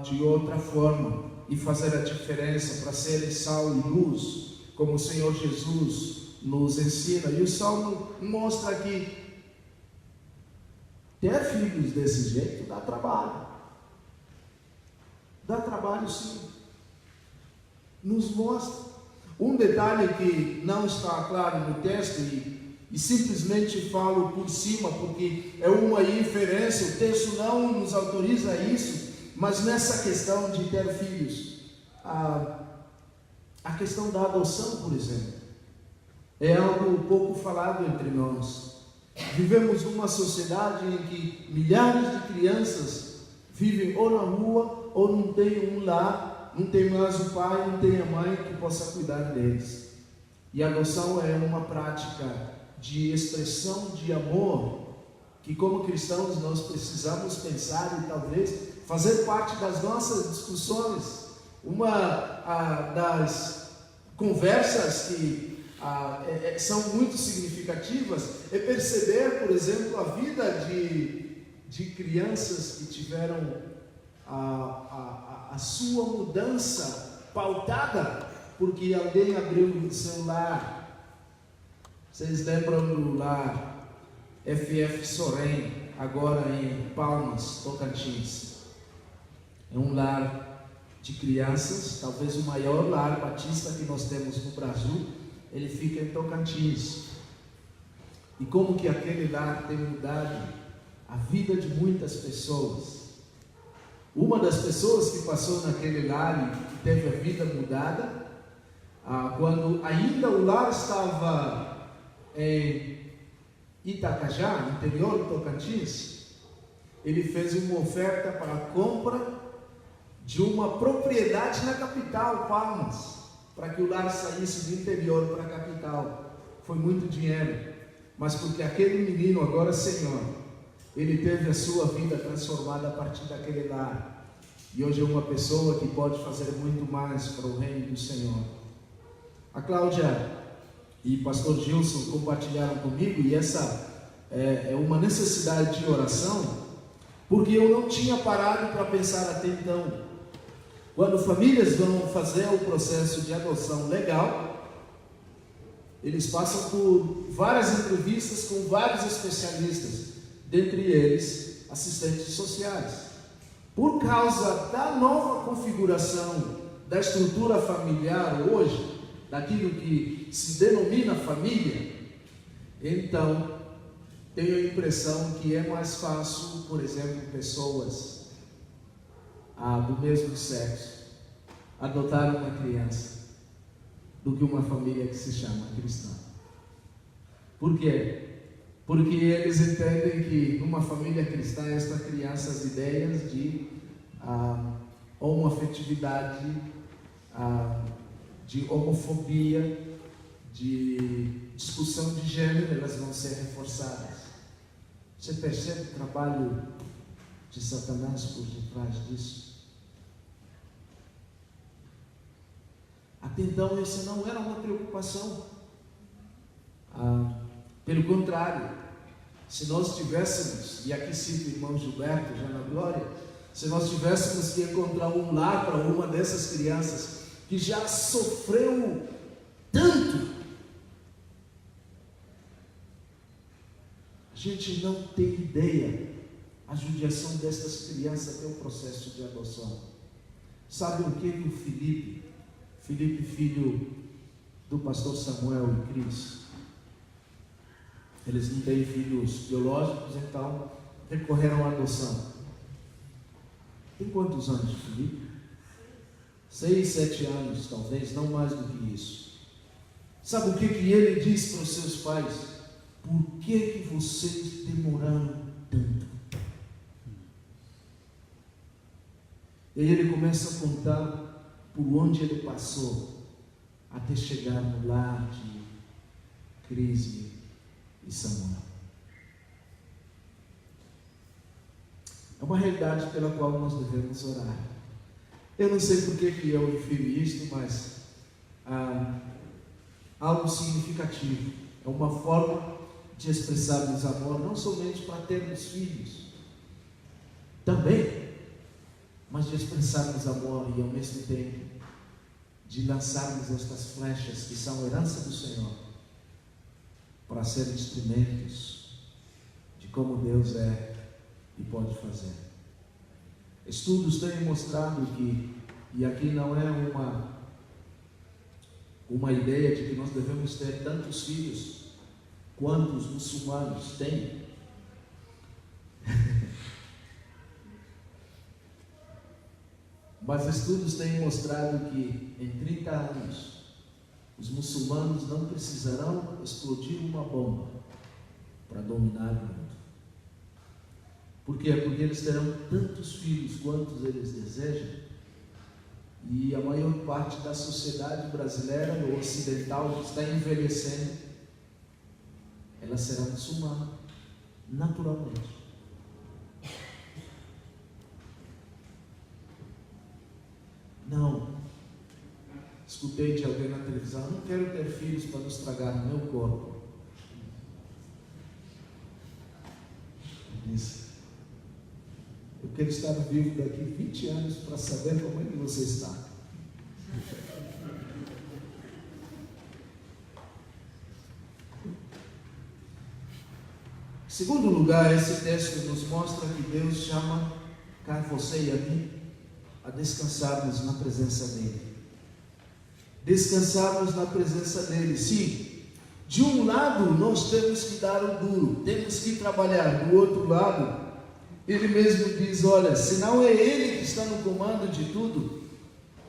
Speaker 1: de outra forma, e fazer a diferença, para serem sal e luz, como o Senhor Jesus nos ensina. E o Salmo mostra que ter filhos desse jeito dá trabalho. Dá trabalho, sim. Nos mostra. Um detalhe que não está claro no texto, e simplesmente falo por cima, porque é uma inferência, o texto não nos autoriza isso, mas nessa questão de ter filhos, a questão da adoção, por exemplo, é algo pouco falado entre nós. Vivemos numa sociedade em que milhares de crianças vivem ou na rua, ou não tem um lar, não tem mais o pai, não tem a mãe que possa cuidar deles. E a adoção é uma prática de expressão de amor, que como cristãos nós precisamos pensar e talvez fazer parte das nossas discussões. Uma das conversas que são muito significativas é perceber, por exemplo, a vida de crianças que tiveram a sua mudança pautada porque alguém abriu o celular. Vocês lembram do lar FF Sorém, agora em Palmas, Tocantins? É um lar de crianças, talvez o maior lar batista que nós temos no Brasil. Ele fica em Tocantins. E como que aquele lar tem mudado a vida de muitas pessoas. Uma das pessoas que passou naquele lar e que teve a vida mudada, quando ainda o lar estava em Itacajá, interior do Tocantins, ele fez uma oferta para a compra de uma propriedade na capital, Palmas, para que o lar saísse do interior para a capital. Foi muito dinheiro, mas porque aquele menino, agora senhor, ele teve a sua vida transformada a partir daquele lar, e hoje é uma pessoa que pode fazer muito mais para o reino do Senhor. A Cláudia e o pastor Gilson compartilharam comigo, e essa é uma necessidade de oração, porque eu não tinha parado para pensar até então. Quando famílias vão fazer o processo de adoção legal, eles passam por várias entrevistas com vários especialistas, dentre eles assistentes sociais. Por causa da nova configuração da estrutura familiar hoje, daquilo que se denomina família, então tenho a impressão que é mais fácil, por exemplo, pessoas do mesmo sexo adotar uma criança do que uma família que se chama cristã. Por quê? Porque eles entendem que numa família cristã esta criança, as ideias de homoafetividade, de homofobia, de discussão de gênero, elas vão ser reforçadas. Você percebe o trabalho de Satanás por detrás disso? Até então, essa não era uma preocupação. Pelo contrário, se nós tivéssemos, e aqui cito o irmão Gilberto, já na glória, se nós tivéssemos que encontrar um lar para uma dessas crianças que já sofreu tanto, a gente não tem ideia a judiação destas crianças até o processo de adoção. Sabe o que o Felipe, filho do pastor Samuel e Cris, eles não têm filhos biológicos, então recorreram à adoção. Tem quantos anos, Felipe? 6, 7 anos, talvez, não mais do que isso. Sabe o que ele diz para os seus pais? Por que vocês demoraram tanto. E aí ele começa a contar por onde ele passou até chegar no lar de Crise e Samuel. É uma realidade pela qual nós devemos orar. Eu não sei por que eu inferi isto, mas algo significativo. É uma forma de expressarmos amor, não somente para termos filhos, também, mas de expressarmos amor e ao mesmo tempo de lançarmos estas flechas que são herança do Senhor para serem instrumentos de como Deus é e pode fazer. Estudos têm mostrado que, e aqui não é uma ideia de que nós devemos ter tantos filhos quanto os muçulmanos têm. Mas estudos têm mostrado que em 30 anos os muçulmanos não precisarão explodir uma bomba para dominar o mundo. Por quê? Porque eles terão tantos filhos quantos eles desejam, e a maior parte da sociedade brasileira ou ocidental que está envelhecendo, ela será muçulmana, naturalmente. Não, escutei de alguém na televisão: não quero ter filhos para não estragar o meu corpo. Eu disse: eu quero estar vivo daqui 20 anos para saber como é que você está. Em segundo lugar, esse texto nos mostra que Deus chama você e a mim a descansarmos na presença dEle. Descansarmos na presença dEle. Sim, de um lado nós temos que dar o duro, temos que trabalhar. Do outro lado, Ele mesmo diz: olha, se não é Ele que está no comando de tudo,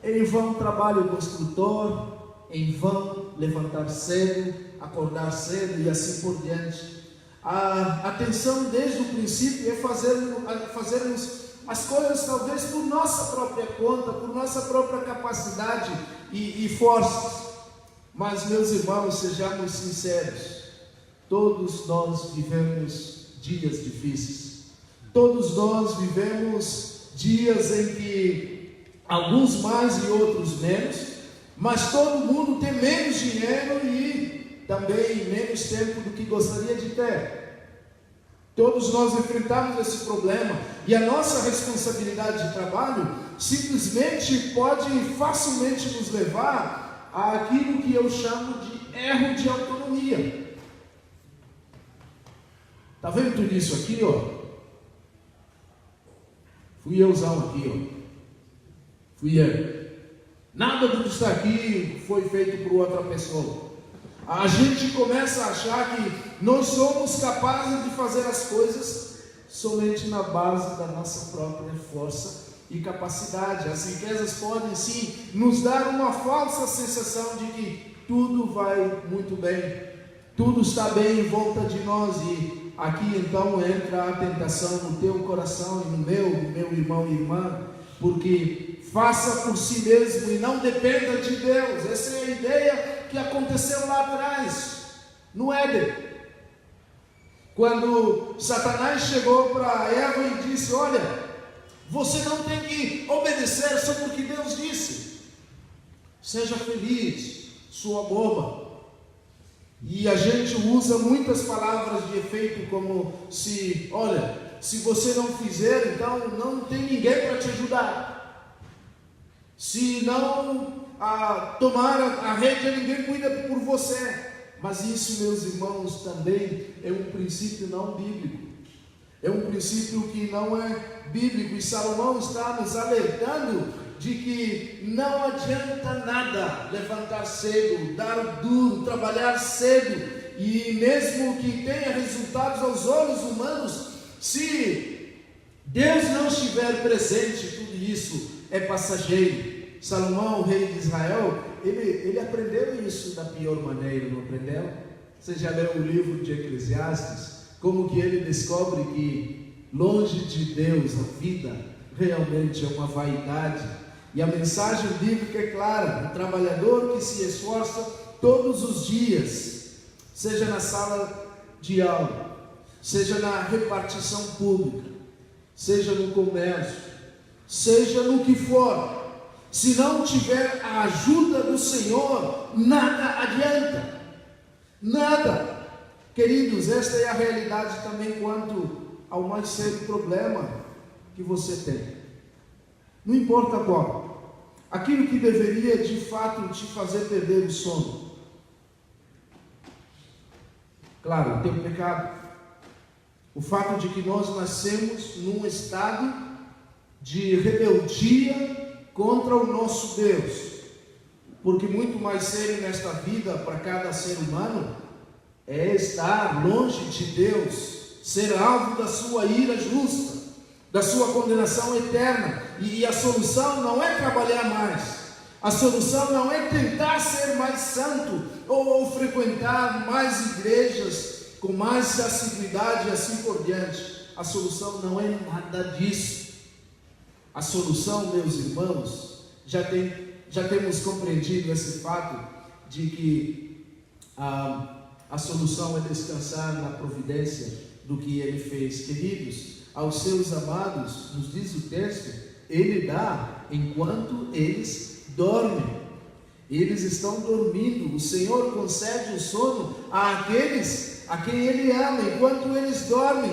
Speaker 1: em vão trabalha o construtor, em vão levantar cedo, acordar cedo e assim por diante. A atenção desde o princípio é fazermos as coisas talvez por nossa própria conta, por nossa própria capacidade e forças. Mas, meus irmãos, sejamos sinceros, todos nós vivemos dias difíceis, todos nós vivemos dias em que alguns mais e outros menos, mas todo mundo tem menos dinheiro e também menos tempo do que gostaria de ter. Todos nós enfrentamos esse problema, e a nossa responsabilidade de trabalho simplesmente pode facilmente nos levar àquilo que eu chamo de erro de autonomia. Está vendo tudo isso aqui, ó? Fui euzão aqui, ó. Fui eu. Nada do que está aqui foi feito por outra pessoa. A gente começa a achar que nós somos capazes de fazer as coisas somente na base da nossa própria força e capacidade. As riquezas podem sim nos dar uma falsa sensação de que tudo vai muito bem, tudo está bem em volta de nós, e aqui então entra a tentação no teu coração e no meu irmão e irmã, porque faça por si mesmo e não dependa de Deus. Essa é a ideia que aconteceu lá atrás, no Éden, quando Satanás chegou para Eva e disse: olha, você não tem que obedecer só porque Deus disse, seja feliz, sua boba. E a gente usa muitas palavras de efeito, como se, olha, se você não fizer, então não tem ninguém para te ajudar. Se não tomar a rédea, ninguém cuida por você. Mas isso, meus irmãos, também é um princípio não bíblico. É um princípio que não é bíblico. E Salomão está nos alertando de que não adianta nada levantar cedo, dar duro, trabalhar cedo, e mesmo que tenha resultados aos olhos humanos, se Deus não estiver presente, tudo isso é passageiro. Salomão, o rei de Israel, ele aprendeu isso da pior maneira, não aprendeu? Você já leu o livro de Eclesiastes? como que ele descobre que longe de Deus a vida realmente é uma vaidade. E a mensagem bíblica é clara: o trabalhador que se esforça todos os dias, seja na sala de aula, seja na repartição pública, seja no comércio, seja no que for, se não tiver a ajuda do Senhor, nada adianta, nada. Queridos, esta é a realidade também quanto ao mais sério problema que você tem. Não importa qual, aquilo que deveria de fato te fazer perder o sono. Claro, o teu pecado, o fato de que nós nascemos num estado de rebeldia contra o nosso Deus, porque muito mais sério nesta vida para cada ser humano é estar longe de Deus, ser alvo da sua ira justa, da sua condenação eterna. E a solução não é trabalhar mais, a solução não é tentar ser mais santo ou frequentar mais igrejas com mais assiduidade e assim por diante. A solução não é nada disso. A solução, meus irmãos, já temos compreendido esse fato de que a solução é descansar na providência do que Ele fez. Queridos, aos seus amados, nos diz o texto, Ele dá enquanto eles dormem. Eles estão dormindo. O Senhor concede o sono àqueles a quem Ele ama, enquanto eles dormem.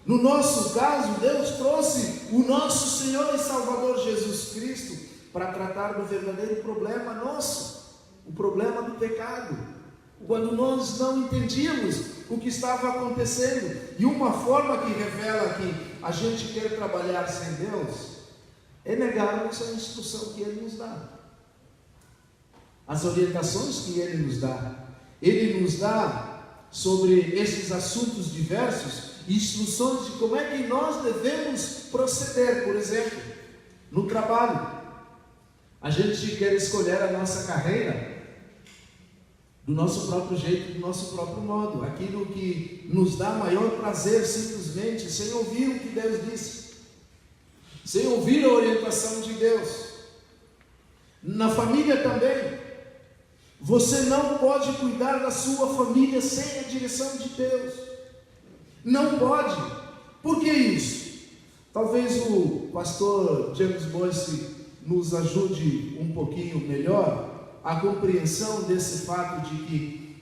Speaker 1: No nosso caso, Deus trouxe o nosso Senhor e Salvador Jesus Cristo para tratar do verdadeiro problema nosso, o problema do pecado. Quando nós não entendíamos o que estava acontecendo, e uma forma que revela que a gente quer trabalhar sem Deus é negarmos a instrução que Ele nos dá, as orientações que Ele nos dá. Ele nos dá sobre esses assuntos diversos instruções de como é que nós devemos proceder. Por exemplo, no trabalho, a gente quer escolher a nossa carreira do nosso próprio jeito, do nosso próprio modo, aquilo que nos dá maior prazer, simplesmente sem ouvir o que Deus disse, sem ouvir a orientação de Deus. Na família também, você não pode cuidar da sua família sem a direção de Deus. Não pode. Por que isso? Talvez o pastor James Boyce nos ajude um pouquinho melhor a compreensão desse fato de que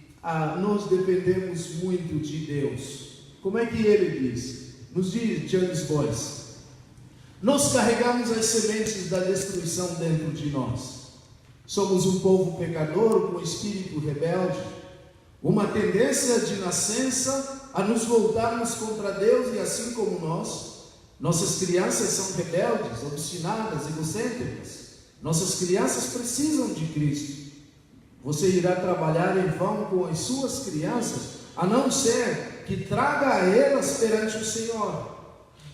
Speaker 1: nós dependemos muito de Deus. Como é que ele diz? Nos diz James Boyce: nós carregamos as sementes da destruição dentro de nós. Somos um povo pecador com espírito rebelde, uma tendência de nascença a nos voltarmos contra Deus, e assim como nossas crianças são rebeldes, obstinadas, egocêntricas. Nossas crianças precisam de Cristo. Você irá trabalhar em vão com as suas crianças, a não ser que traga a elas perante o Senhor.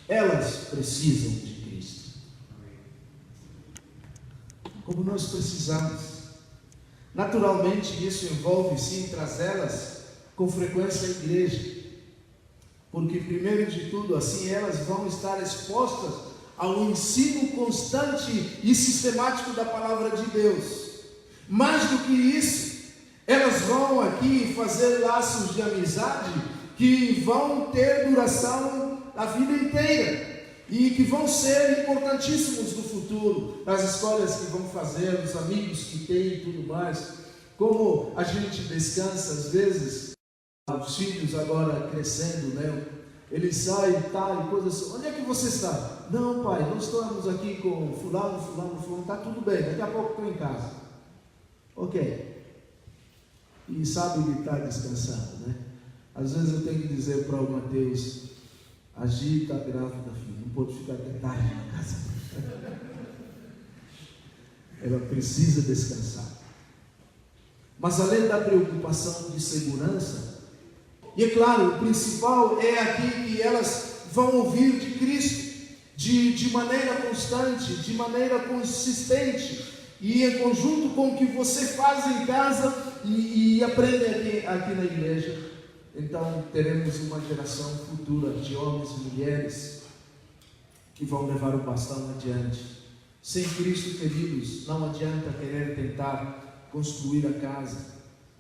Speaker 1: Elas precisam de Cristo, como nós precisamos. Naturalmente, isso envolve sim trazê-las com frequência à igreja, porque primeiro de tudo, assim elas vão estar expostas ao ensino constante e sistemático da palavra de Deus. Mais do que isso, elas vão aqui fazer laços de amizade que vão ter duração a vida inteira e que vão ser importantíssimos no futuro, as escolhas que vão fazer, os amigos que têm e tudo mais. Como a gente descansa às vezes, os filhos agora crescendo, né? Eles saem e tal, e coisas assim. Onde é que você está? Não, pai, nós estamos aqui com fulano, está tudo bem, daqui a pouco estou em casa. Ok. E sabe que está descansado, né? Às vezes eu tenho que dizer para o Mateus: a Gi está grávida, filho, não pode ficar até tarde na casa. Ela precisa descansar. Mas além da preocupação de segurança, e é claro, o principal é aqui que elas vão ouvir de Cristo, de maneira constante, de maneira consistente, e em conjunto com o que você faz em casa e aprende aqui na igreja. então teremos uma geração futura de homens e mulheres que vão levar o bastão adiante. Sem Cristo, queridos, não adianta querer tentar construir a casa,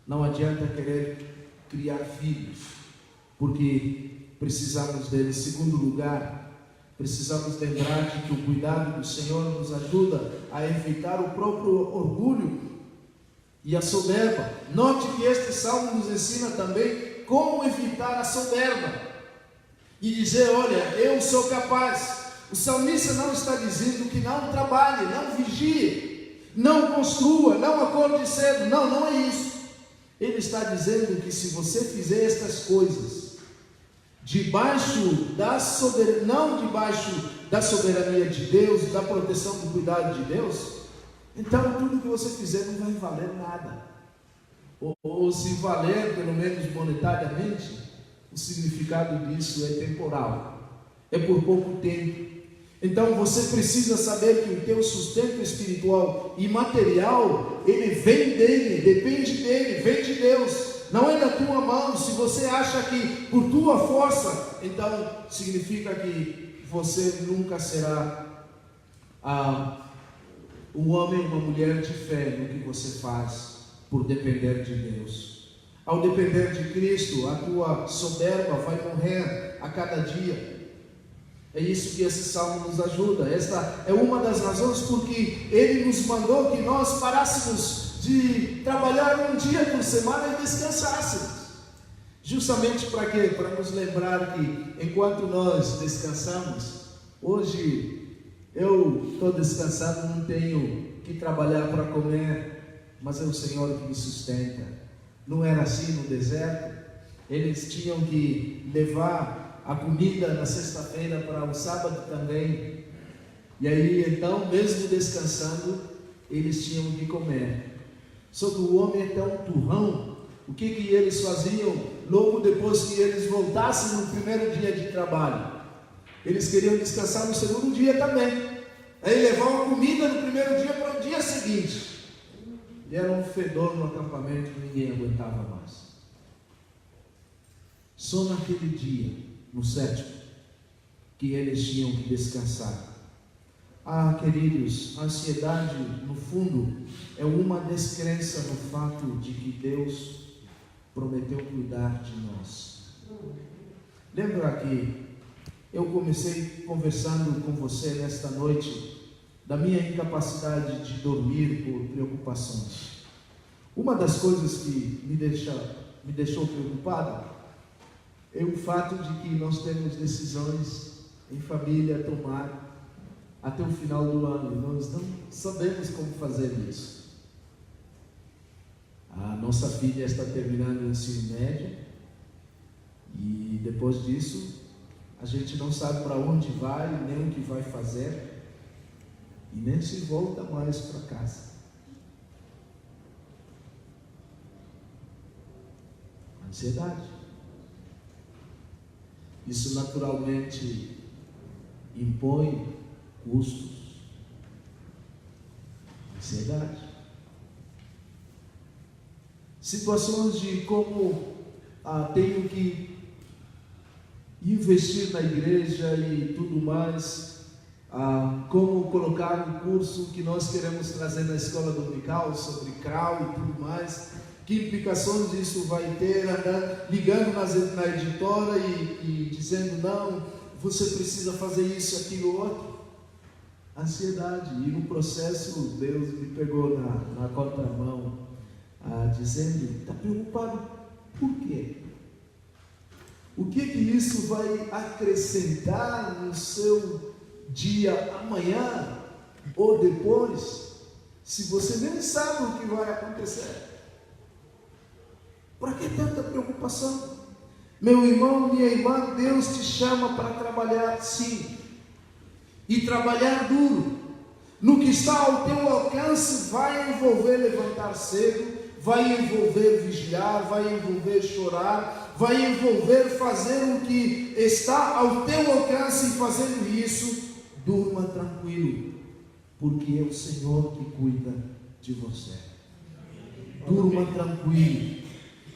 Speaker 1: não adianta querer criar filhos, porque precisamos dele. Em segundo lugar, precisamos lembrar de que o cuidado do Senhor nos ajuda a evitar o próprio orgulho e a soberba. Note que este salmo nos ensina também como evitar a soberba e dizer: olha, eu sou capaz. O salmista não está dizendo que não trabalhe, não vigie, não construa, não acorde cedo. Não é isso. Ele está dizendo que se você fizer estas coisas debaixo da soberania, não debaixo da soberania de Deus, da proteção do cuidado de Deus, então tudo que você fizer não vai valer nada. Ou se valer, pelo menos monetariamente, o significado disso é temporal, é por pouco tempo. Então você precisa saber que o teu sustento espiritual e material, ele vem dele, depende dele, vem de Deus, não é da tua mão. Se você acha que por tua força, então significa que você nunca será um homem ou uma mulher de fé no que você faz, por depender de Deus. Ao depender de Cristo, a tua soberba vai morrer a cada dia. É isso que esse salmo nos ajuda. Esta é uma das razões porque ele nos mandou que nós parássemos de trabalhar um dia por semana e descansássemos. Justamente para quê? Para nos lembrar que enquanto nós descansamos, hoje eu estou descansado, não tenho que trabalhar para comer, mas é o Senhor que me sustenta. Não era assim no deserto? Eles tinham que levar a comida na sexta-feira para o sábado também, e aí então, mesmo descansando, eles tinham que comer. Só que o homem é tão turrão. O que eles faziam logo depois que eles voltassem no primeiro dia de trabalho? Eles queriam descansar no segundo dia também, aí levavam comida no primeiro dia para o dia seguinte, e era um fedor no acampamento que ninguém aguentava mais. Só naquele dia, no sétimo, que eles tinham que descansar. Queridos, a ansiedade, no fundo, é uma descrença no fato de que Deus prometeu cuidar de nós. Lembra que eu comecei conversando com você nesta noite da minha incapacidade de dormir por preocupações. Uma das coisas que me deixou preocupado é o fato de que nós temos decisões em família a tomar até o final do ano, e nós não sabemos como fazer isso. A nossa filha está terminando o ensino médio, e depois disso, a gente não sabe para onde vai, nem o que vai fazer, e nem se volta mais para casa. Ansiedade. Isso naturalmente impõe custos, ansiedade. Situações de como tenho que investir na igreja e tudo mais, como colocar um curso que nós queremos trazer na escola dominical sobre CRAU e tudo mais. Que implicações isso vai ter, ligando na editora e dizendo: não, você precisa fazer isso, aquilo, outro. Ansiedade. E no processo, Deus me pegou na contramão, dizendo: está preocupado por quê? O que isso vai acrescentar no seu dia amanhã ou depois, se você nem sabe o que vai acontecer? Para que tanta preocupação? Meu irmão, minha irmã, Deus te chama para trabalhar sim, e trabalhar duro. No que está ao teu alcance, vai envolver levantar cedo, vai envolver vigiar, vai envolver chorar, vai envolver fazer o que está ao teu alcance, e fazendo isso, durma tranquilo, porque é o Senhor que cuida de você. Durma tranquilo.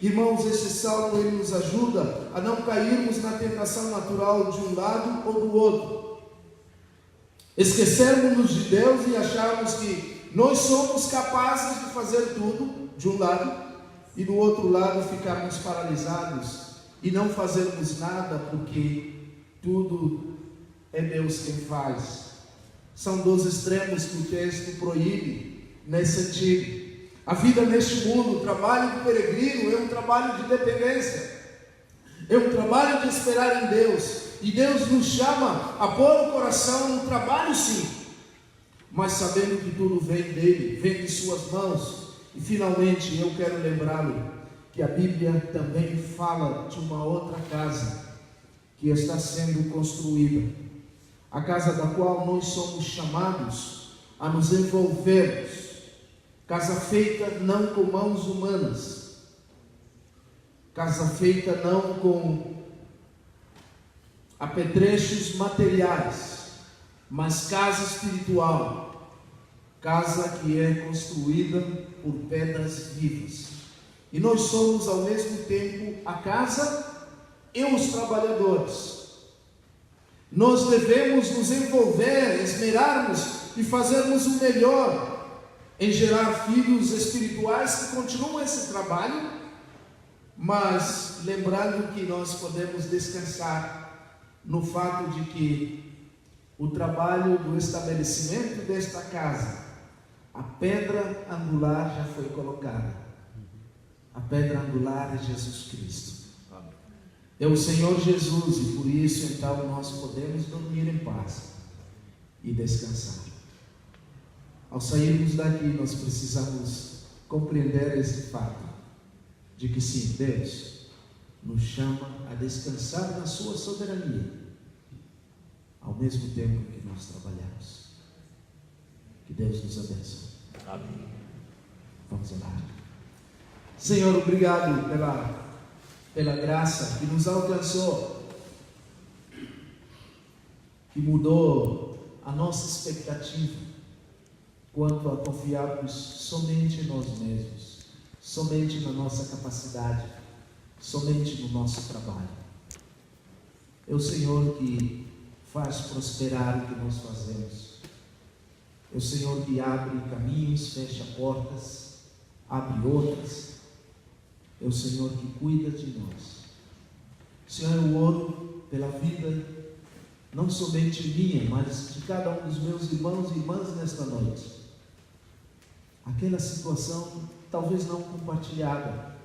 Speaker 1: Irmãos, esse salmo ele nos ajuda a não cairmos na tentação natural de um lado ou do outro. Esquecermos de Deus e acharmos que nós somos capazes de fazer tudo, de um lado, e do outro lado ficarmos paralisados e não fazermos nada porque tudo é Deus quem faz. São dois extremos que o texto proíbe nesse sentido. A vida neste mundo, o trabalho do peregrino é um trabalho de dependência, é um trabalho de esperar em Deus, e Deus nos chama a pôr o coração no trabalho, sim, mas sabendo que tudo vem dele, vem de suas mãos. E finalmente eu quero lembrá-lo que a Bíblia também fala de uma outra casa que está sendo construída, a casa da qual nós somos chamados a nos envolvermos. Casa feita não com mãos humanas, casa feita não com apetrechos materiais, mas casa espiritual, casa que é construída por pedras vivas. E nós somos ao mesmo tempo a casa e os trabalhadores. Nós devemos nos envolver, esmerarmos e fazermos o melhor em gerar filhos espirituais que continuam esse trabalho, mas lembrando que nós podemos descansar no fato de que o trabalho do estabelecimento desta casa, a pedra angular já foi colocada. A pedra angular é Jesus Cristo. É o Senhor Jesus, e por isso então nós podemos dormir em paz e descansar. Ao sairmos daqui, nós precisamos compreender esse fato, de que sim, Deus nos chama a descansar na sua soberania, ao mesmo tempo que nós trabalhamos. Que Deus nos abençoe. Amém. Vamos orar. Senhor, obrigado pela graça que nos alcançou, que mudou a nossa expectativa quanto a confiarmos somente em nós mesmos, somente na nossa capacidade, somente no nosso trabalho. É o Senhor que faz prosperar o que nós fazemos. É o Senhor que abre caminhos, fecha portas, abre outras. É o Senhor que cuida de nós. Senhor, eu oro pela vida, não somente minha, mas de cada um dos meus irmãos e irmãs nesta noite. Aquela situação, talvez não compartilhada,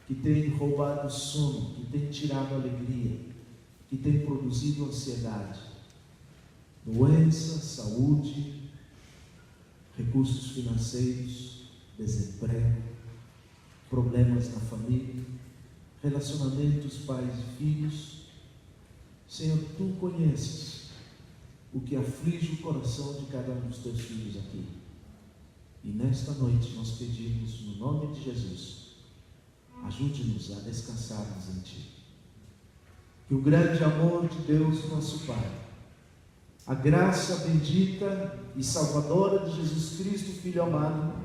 Speaker 1: que tem roubado o sono, que tem tirado a alegria, que tem produzido ansiedade, doença, saúde, recursos financeiros, desemprego, problemas na família, relacionamentos pais e filhos. Senhor, Tu conheces o que aflige o coração de cada um dos Teus filhos aqui. E nesta noite nós pedimos, no nome de Jesus, ajude-nos a descansarmos em Ti. Que o grande amor de Deus, nosso Pai, a graça bendita e salvadora de Jesus Cristo, Filho amado,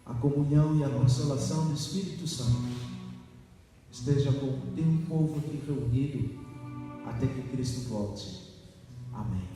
Speaker 1: a comunhão e a consolação do Espírito Santo esteja com o Teu povo aqui reunido até que Cristo volte. Amém.